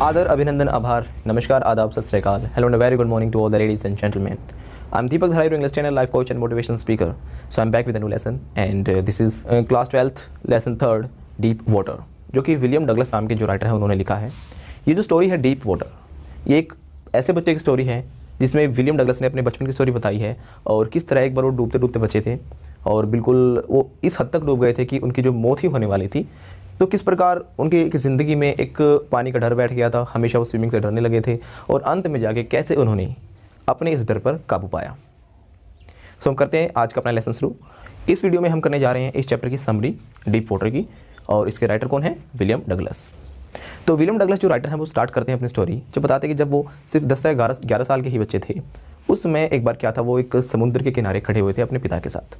आदर, अभिनंदन, आभार, नमस्कार, आदाब, सत श्री अकाल. Hello and a very good morning to all the ladies and gentlemen. I'm Deepak Dhara, your English trainer, life coach and motivational speaker. So I'm back with a new lesson and this is class 12th, lesson 3rd, Deep Water, जो कि William Douglas नाम के जो writer हैं उन्होंने लिखा है. ये जो स्टोरी है डीप वाटर, ये एक ऐसे बच्चे की स्टोरी है जिसमें विलियम डगलस ने अपने बचपन की स्टोरी बताई है और किस तरह एक बार वो डूबते डूबते बचे थे और बिल्कुल वो इस हद तक डूब गए थे कि उनकी जो मौत ही होने वाली थी. तो किस प्रकार उनकी एक ज़िंदगी में एक पानी का डर बैठ गया था, हमेशा वो स्विमिंग से डरने लगे थे और अंत में जाके कैसे उन्होंने अपने इस डर पर काबू पाया. सो हम करते हैं आज का अपना लेसन शुरू. इस वीडियो में हम करने जा रहे हैं इस चैप्टर की समरी डीप वाटर की और इसके राइटर कौन है? William Douglas. तो विलियम डगलस जो राइटर हैं वो स्टार्ट करते हैं अपनी स्टोरी जब बताते हैं कि जब वो सिर्फ 10 से 11 साल के ही बच्चे थे. उस समय एक बार क्या था, वो एक समुद्र के किनारे खड़े हुए थे अपने पिता के साथ.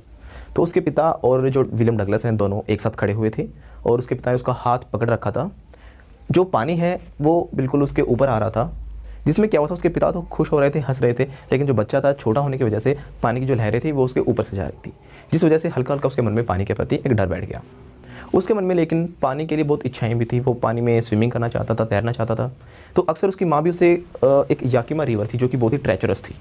तो उसके पिता और जो विलियम डगलस हैं दोनों एक साथ खड़े हुए थे और उसके पिता ने उसका हाथ पकड़ रखा था. जो पानी है वो बिल्कुल उसके ऊपर आ रहा था, जिसमें क्या हुआ था, उसके पिता तो खुश हो रहे थे, हंस रहे थे, लेकिन जो बच्चा था छोटा होने की वजह से पानी की जो लहरें थी वो उसके ऊपर से जा रही थी, जिस वजह से हल्का हल्का उसके मन में पानी के प्रति एक डर बैठ गया उसके मन में. लेकिन पानी के लिए बहुत इच्छाएं भी थी, वो पानी में स्विमिंग करना चाहता था, तैरना चाहता था. तो अक्सर उसकी माँ भी उसे एक याकिमा रिवर थी जो कि बहुत ही ट्रेचरस थी.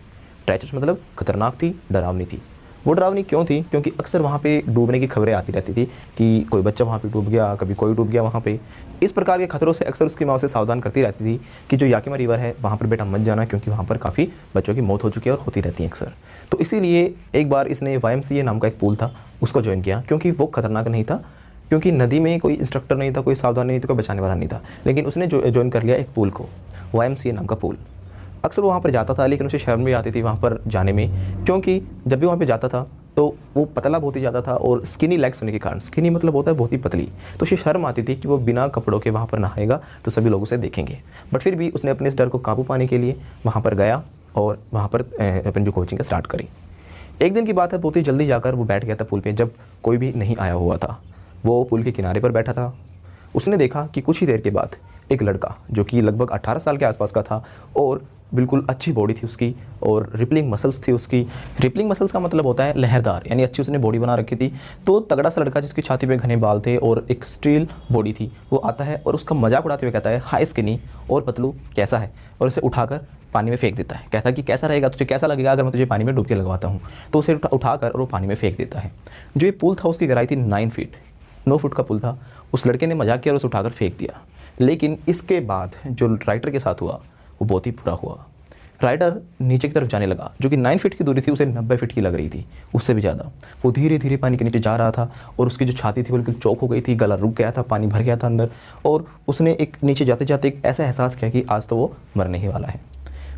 ट्रेचरस मतलब खतरनाक थी, डरावनी थी. वो डरावनी क्यों थी? क्योंकि अक्सर वहाँ पे डूबने की खबरें आती रहती थी कि कोई बच्चा वहाँ पे डूब गया, कभी कोई डूब गया वहाँ पे. इस प्रकार के खतरों से अक्सर उसकी माँ उसे सावधान करती रहती थी कि जो याकिमा रिवर है वहाँ पर बेटा मत जाना, क्योंकि वहाँ पर काफ़ी बच्चों की मौत हो चुकी है और होती रहती है अक्सर. तो इसीलिए एक बार इसने YMCA नाम का एक पूल था उसको ज्वाइन किया, क्योंकि वो खतरनाक नहीं था, क्योंकि नदी में कोई इंस्ट्रक्टर नहीं था, कोई सावधान नहीं था, कोई बचाने वाला नहीं था. लेकिन उसने जो ज्वाइन कर लिया एक पूल को, YMCA नाम का पूल. अक्सर वो वहाँ पर जाता था, लेकिन उसे शर्म भी आती थी वहाँ पर जाने में, क्योंकि जब भी वहाँ पर जाता था तो वो पतला बहुत ही ज़्यादा था और स्किनी लेग्स होने के कारण, स्किनी मतलब होता है बहुत ही पतली, तो उसे शर्म आती थी कि वो बिना कपड़ों के वहाँ पर नहाएगा तो सभी लोग उसे देखेंगे. बट फिर भी उसने अपने इस डर को काबू पाने के लिए वहाँ पर गया और वहाँ पर अपनी जो कोचिंग स्टार्ट करी. एक दिन की बात है, बहुत ही जल्दी जाकर वो बैठ गया था पुल पे जब कोई भी नहीं आया हुआ था. वो पुल के किनारे पर बैठा था. उसने देखा कि कुछ ही देर के बाद एक लड़का जो कि लगभग 18 साल के आसपास का था और बिल्कुल अच्छी बॉडी थी उसकी और रिपलिंग मसल्स थी उसकी. रिपलिंग मसल्स का मतलब होता है लहरदार, यानी अच्छी उसने बॉडी बना रखी थी. तो तगड़ा सा लड़का जिसकी छाती पे घने बाल थे और एक स्टील बॉडी थी, वो आता है और उसका मजाक उड़ाते हुए कहता है, हाई स्किनी और पतलू कैसा है, और उसे उठाकर पानी में फेंक देता है. कहता है कि कैसा रहेगा, तुझे कैसा लगेगा अगर मैं तुझे पानी में डुबकी लगवाता हूँ. तो उसे उठाकर और वो पानी में फेंक देता है. जो ये पुल था उसकी गहराई थी 9 फुट का पुल था. उस लड़के ने मजाक किया और उसे उठाकर फेंक दिया. लेकिन इसके बाद जो राइटर के साथ हुआ वो बहुत ही बुरा हुआ. राइटर नीचे की तरफ जाने लगा, जो कि 9 फीट की दूरी थी उसे 90 फीट की लग रही थी, उससे भी ज़्यादा. वो धीरे धीरे पानी के नीचे जा रहा था और उसकी जो छाती थी वो बिल्कुल चौक हो गई थी, गला रुक गया था, पानी भर गया था अंदर. और उसने एक नीचे जाते जाते एक ऐसा एहसास किया कि आज तो वो मरने ही वाला है.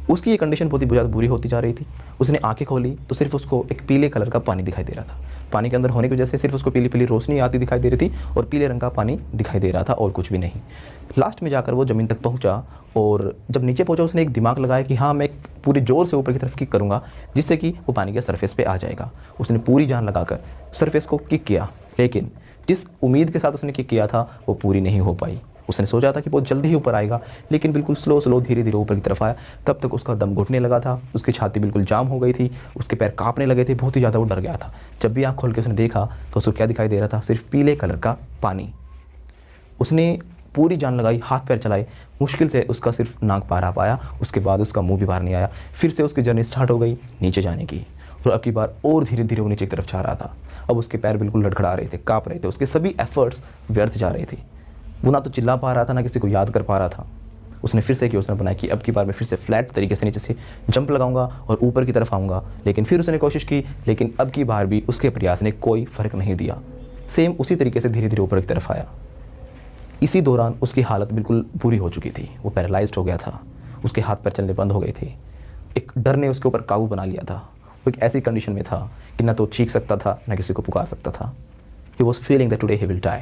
उसकी ये कंडीशन बहुत ही ज़्यादा बुरी होती जा रही थी. उसने आंखें खोली तो सिर्फ उसको एक पीले कलर का पानी दिखाई दे रहा था. पानी के अंदर होने की वजह से सिर्फ उसको पीली पीली रोशनी आती दिखाई दे रही थी और पीले रंग का पानी दिखाई दे रहा था और कुछ भी नहीं. लास्ट में जाकर वो ज़मीन तक पहुंचा और जब नीचे पहुंचा उसने एक दिमाग लगाया कि हाँ मैं पूरी ज़ोर से ऊपर की तरफ किक करूँगा जिससे कि वो पानी के सरफेस पे आ जाएगा. उसने पूरी जान लगाकर सरफेस को किक किया, लेकिन जिस उम्मीद के साथ उसने किक किया था वो पूरी नहीं हो पाई. उसने सोचा था कि बहुत जल्दी ही ऊपर आएगा, लेकिन बिल्कुल स्लो धीरे धीरे ऊपर की तरफ आया. तब तक उसका दम घुटने लगा था, उसकी छाती बिल्कुल जाम हो गई थी, उसके पैर कांपने लगे थे, बहुत ही ज़्यादा वो डर गया था. जब भी आँख खोल के उसने देखा तो उसको क्या दिखाई दे रहा था? सिर्फ पीले कलर का पानी. उसने पूरी जान लगाई, हाथ पैर चलाए, मुश्किल से उसका सिर्फ नाक बाहर आ पाया. उसके बाद उसका मुँह भी बाहर नहीं आया. फिर से उसकी जर्नी स्टार्ट हो गई नीचे जाने की और अब की बार और धीरे धीरे वो नीचे की तरफ जा रहा था. अब उसके पैर बिल्कुल लड़खड़ा रहे थे, काँप रहे थे, उसके सभी एफर्ट्स व्यर्थ जा रहे थे. वो ना तो चिल्ला पा रहा था ना किसी को याद कर पा रहा था. उसने फिर से एक योजना बनाई कि अब की बार मैं फिर से फ्लैट तरीके से नीचे से जंप लगाऊंगा और ऊपर की तरफ आऊँगा. लेकिन फिर उसने कोशिश की, लेकिन अब की बार भी उसके प्रयास ने कोई फ़र्क नहीं दिया. सेम उसी तरीके से धीरे धीरे ऊपर की तरफ आया. इसी दौरान उसकी हालत बिल्कुल बुरी हो चुकी थी. वो पैरालाइज्ड हो गया था, उसके हाथ पैर चलने बंद हो गए थे. एक डर ने उसके ऊपर काबू बना लिया था. वो एक ऐसी कंडीशन में था कि ना तो चीख सकता था ना किसी को पुकार सकता था. He was feeling that today he will die.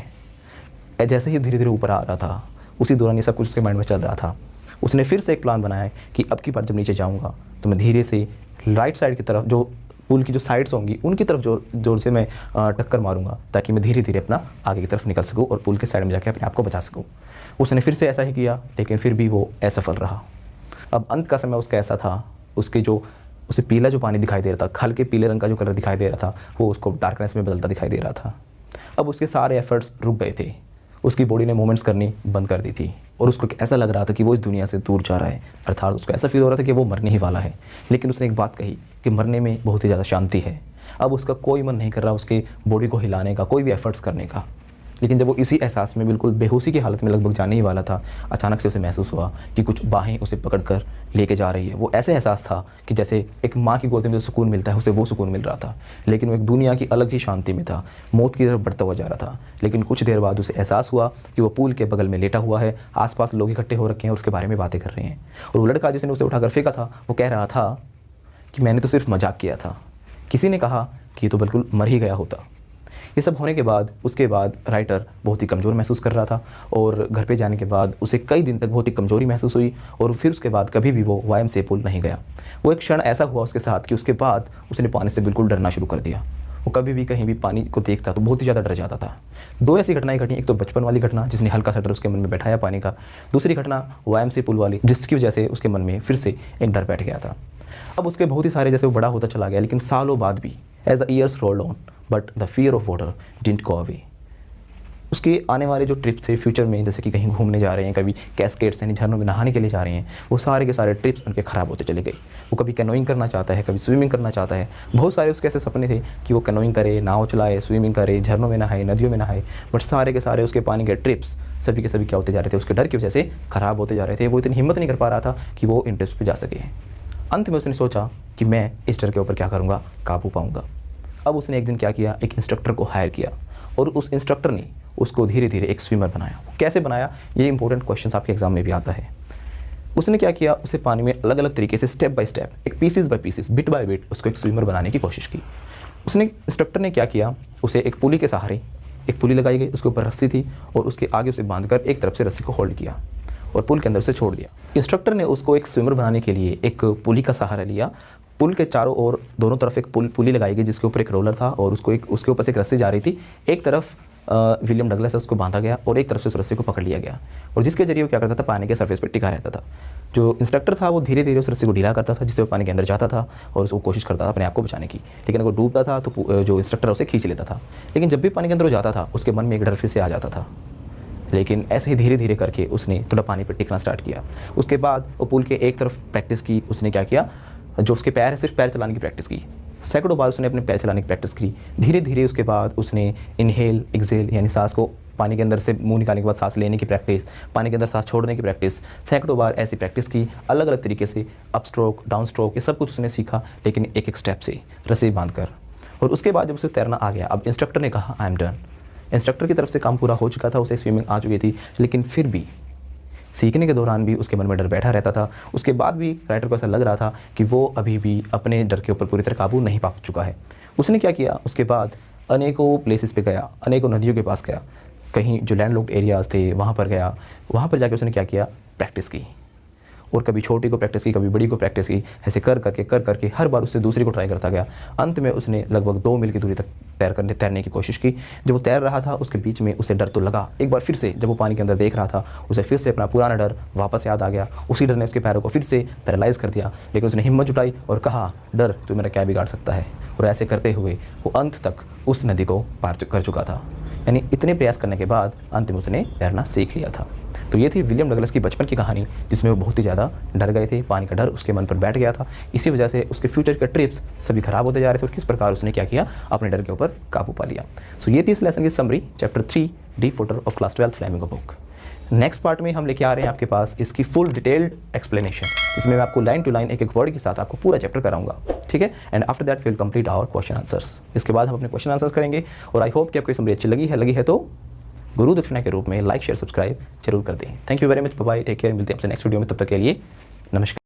जैसे ही धीरे धीरे ऊपर आ रहा था उसी दौरान ये सब कुछ उसके माइंड में चल रहा था. उसने फिर से एक प्लान बनाया कि अब की बार जब नीचे जाऊंगा तो मैं धीरे से राइट साइड की तरफ, जो पुल की जो साइड्स होंगी उनकी तरफ जोर से मैं टक्कर मारूंगा, ताकि मैं धीरे धीरे अपना आगे की तरफ निकल सकूं और पुल के साइड में जाकर अपने आप को बचा सकूं. उसने फिर से ऐसा ही किया, लेकिन फिर भी वो असफल रहा. अब अंत का समय उसका ऐसा था, उसे पीला जो पानी दिखाई दे रहा था, हल्के पीले रंग का जो कलर दिखाई दे रहा था, वो उसको डार्कनेस में बदलता दिखाई दे रहा था. अब उसके सारे एफर्ट्स रुक गए थे. उसकी बॉडी ने मूवमेंट्स करनी बंद कर दी थी और उसको ऐसा लग रहा था कि वो इस दुनिया से दूर जा रहा है, अर्थात उसको ऐसा फील हो रहा था कि वो मरने ही वाला है। लेकिन उसने एक बात कही कि मरने में बहुत ही ज़्यादा शांति है। अब उसका कोई मन नहीं कर रहा उसके बॉडी को हिलाने का, कोई भी एफर्ट्स करने का। लेकिन जब वो इसी एहसास में बिल्कुल बेहोशी की हालत में लगभग जाने ही वाला था, अचानक से उसे महसूस हुआ कि कुछ बाहें उसे पकड़कर लेके जा रही है। वो ऐसे एहसास था कि जैसे एक माँ की गोद में जो सुकून मिलता है उसे वो सुकून मिल रहा था, लेकिन वो एक दुनिया की अलग ही शांति में था, मौत की तरफ बढ़ता हुआ जा रहा था। लेकिन कुछ देर बाद उसे एहसास हुआ कि वो पूल के बगल में लेटा हुआ है, आसपास लोग इकट्ठे हो रखे हैं और उसके बारे में बातें कर रहे हैं। और वो लड़का जिसने उसे उठाकर फेंका था वो कह रहा था कि मैंने तो सिर्फ मजाक किया था। किसी ने कहा कि ये तो बिल्कुल मर ही गया होता। ये सब होने के बाद उसके बाद राइटर बहुत ही कमज़ोर महसूस कर रहा था और घर पे जाने के बाद उसे कई दिन तक बहुत ही कमज़ोरी महसूस हुई और फिर उसके बाद कभी भी वो YMCA पूल नहीं गया। वो एक क्षण ऐसा हुआ उसके साथ कि उसके बाद उसने पानी से बिल्कुल डरना शुरू कर दिया। वो कभी भी कहीं भी पानी को देखता तो बहुत ही ज़्यादा डर जाता था। दो ऐसी घटनाएं घटी, एक तो बचपन वाली घटना जिसने हल्का सा डर उसके मन में बैठाया पानी का, दूसरी घटना YMCA पूल वाली जिसकी वजह से उसके मन में फिर से एक डर बैठ गया था। अब उसके बहुत ही सारे जैसे वो बड़ा होता चला गया, लेकिन सालों बाद भी as the years rolled on but the fear of water didn't go away. उसके आने वाले जो ट्रिप्स थे फ्यूचर में, जैसे कि कहीं घूमने जा रहे हैं, कभी कैस्केड्स यानी झरनों में नहाने के लिए जा रहे हैं, वो सारे के सारे ट्रिप्स उनके ख़राब होते चले गए। वो कभी कैनोइंग करना चाहता है, कभी स्विमिंग करना चाहता है। बहुत सारे उसके ऐसे सपने थे कि वो कैनोइंग करे, नाव चलाए, स्विमिंग करे, झरनों में नहाए, नदियों में नहाए, बट सारे के सारे उसके पानी के ट्रिप्स सभी के सभी क्या होते जा रहे थे, उसके डर की वजह से ख़राब होते जा रहे थे। वो इतनी हिम्मत नहीं कर पा रहा था कि वो इन ट्रिप्स पर जा सके। अंत में उसने सोचा कि मैं इस डर के ऊपर क्या करूँगा, काबू पाऊँगा। अब उसने एक दिन क्या किया, एक इंस्ट्रक्टर को हायर किया और उस इंस्ट्रक्टर ने उसको धीरे धीरे एक स्विमर बनाया। कैसे बनाया, ये इंपॉर्टेंट क्वेश्चन आपके एग्जाम में भी आता है। उसने क्या किया, उसे पानी में अलग अलग तरीके से स्टेप बाय स्टेप, एक pieces by pieces, bit by bit उसको एक स्विमर बनाने की कोशिश की। उसने इंस्ट्रक्टर ने क्या किया, उसे एक पुली के सहारे, एक पुली लगाई गई, उसके ऊपर रस्सी थी और उसके आगे उसे बांधकर एक तरफ से रस्सी को होल्ड किया और पुल के अंदर से छोड़ दिया। इंस्ट्रक्टर ने उसको एक स्विमर बनाने के लिए एक पुली का सहारा लिया। पुल के चारों ओर दोनों तरफ एक पुली लगाई गई जिसके ऊपर एक रोलर था और उसके ऊपर से एक रस्सी जा रही थी। एक तरफ विलियम डगलस से उसको बांधा गया और एक तरफ से उस रस्सी को पकड़ लिया गया और जिसके जरिए वो क्या करता था, पानी के सरफेस पर टिका रहता था। जो इंस्ट्रक्टर था वो धीरे धीरे उस रस्सी को ढीला करता था जिससे वो पानी के अंदर जाता था और उसको कोशिश करता था अपने आप को बचाने की। लेकिन अगर डूबता था तो जो इंस्ट्रक्टर उसे खींच लेता था। लेकिन जब भी पानी के अंदर वो जाता था उसके मन में एक डर फिर से आ जाता था। लेकिन ऐसे ही धीरे धीरे करके उसने थोड़ा पानी पर टिकना स्टार्ट किया। उसके बाद वो पुल के एक तरफ प्रैक्टिस की। उसने क्या किया, जो उसके पैर है सिर्फ पैर चलाने की प्रैक्टिस की। सैकड़ों बार उसने अपने पैर चलाने की प्रैक्टिस की। धीरे धीरे उसके बाद उसने इनहेल एक्सेल यानी सांस को पानी के अंदर से मुंह निकालने के बाद सांस लेने की प्रैक्टिस, पानी के अंदर सांस छोड़ने की प्रैक्टिस, सैकड़ों बार ऐसी प्रैक्टिस की अलग अलग तरीके से। अप स्ट्रोक, डाउन स्ट्रोक, ये सब कुछ उसने सीखा, लेकिन एक एक स्टेप से रस्सी बांधकर। और उसके बाद जब उसे तैरना आ गया, अब इंस्ट्रक्टर ने कहा आई एम डन। इंस्ट्रक्टर की तरफ से काम पूरा हो चुका था, उसे स्विमिंग आ चुकी थी, लेकिन फिर भी सीखने के दौरान भी उसके मन में डर बैठा रहता था। उसके बाद भी राइटर को ऐसा लग रहा था कि वो अभी भी अपने डर के ऊपर पूरी तरह काबू नहीं पा चुका है। उसने क्या किया, उसके बाद अनेकों प्लेसेस पे गया, अनेकों नदियों के पास गया, कहीं जो लैंडलॉक्ड एरियाज़ थे वहाँ पर गया। वहाँ पर जाके उसने क्या किया, प्रैक्टिस की और कभी छोटी को प्रैक्टिस की, कभी बड़ी को प्रैक्टिस की। ऐसे कर करके हर बार उससे दूसरी को ट्राई करता गया। अंत में उसने लगभग 2 मील की दूरी तक तैरने की कोशिश की। जब वो तैर रहा था उसके बीच में उसे डर तो लगा। एक बार फिर से जब वो पानी के अंदर देख रहा था उसे फिर से अपना पुराना डर वापस याद आ गया। उसी डर ने उसके पैरों को फिर से पैरालाइज़ कर दिया। लेकिन उसने हिम्मत जुटाई और कहा, डर तू मेरा क्या बिगाड़ सकता है। और ऐसे करते हुए वो अंत तक उस नदी को पार कर चुका था। यानी इतने प्रयास करने के बाद अंत में उसने तैरना सीख लिया था। तो ये थी विलियम डगलस की बचपन की कहानी, जिसमें वो बहुत ही ज़्यादा डर गए थे। पानी का डर उसके मन पर बैठ गया था। इसी वजह से उसके फ्यूचर के ट्रिप्स सभी खराब होते जा रहे थे और किस प्रकार उसने क्या किया, अपने डर के ऊपर काबू पा लिया। सो ये थी इस लेसन की summary, chapter 3 D footer of class 12 flamingo book. Next part में हम लेके आ रहे हैं आपके पास इसकी फुल डिटेल्ड एक्सप्लेनेशन, जिसमें मैं आपको लाइन टू लाइन एक एक वर्ड के साथ आपको पूरा चैप्टर कराऊंगा, ठीक है। And after that will complete our question answers. इसके बाद हम अपने क्वेश्चन आंसर्स करेंगे और आई होप कि आपको ये समरी अच्छी लगी है तो गुरु दक्षिणा के रूप में लाइक शेयर सब्सक्राइब जरूर कर दें। Thank you very much, bye bye, take care. मिलते हैं आपसे नेक्स्ट वीडियो में, तब तक के लिए नमस्कार।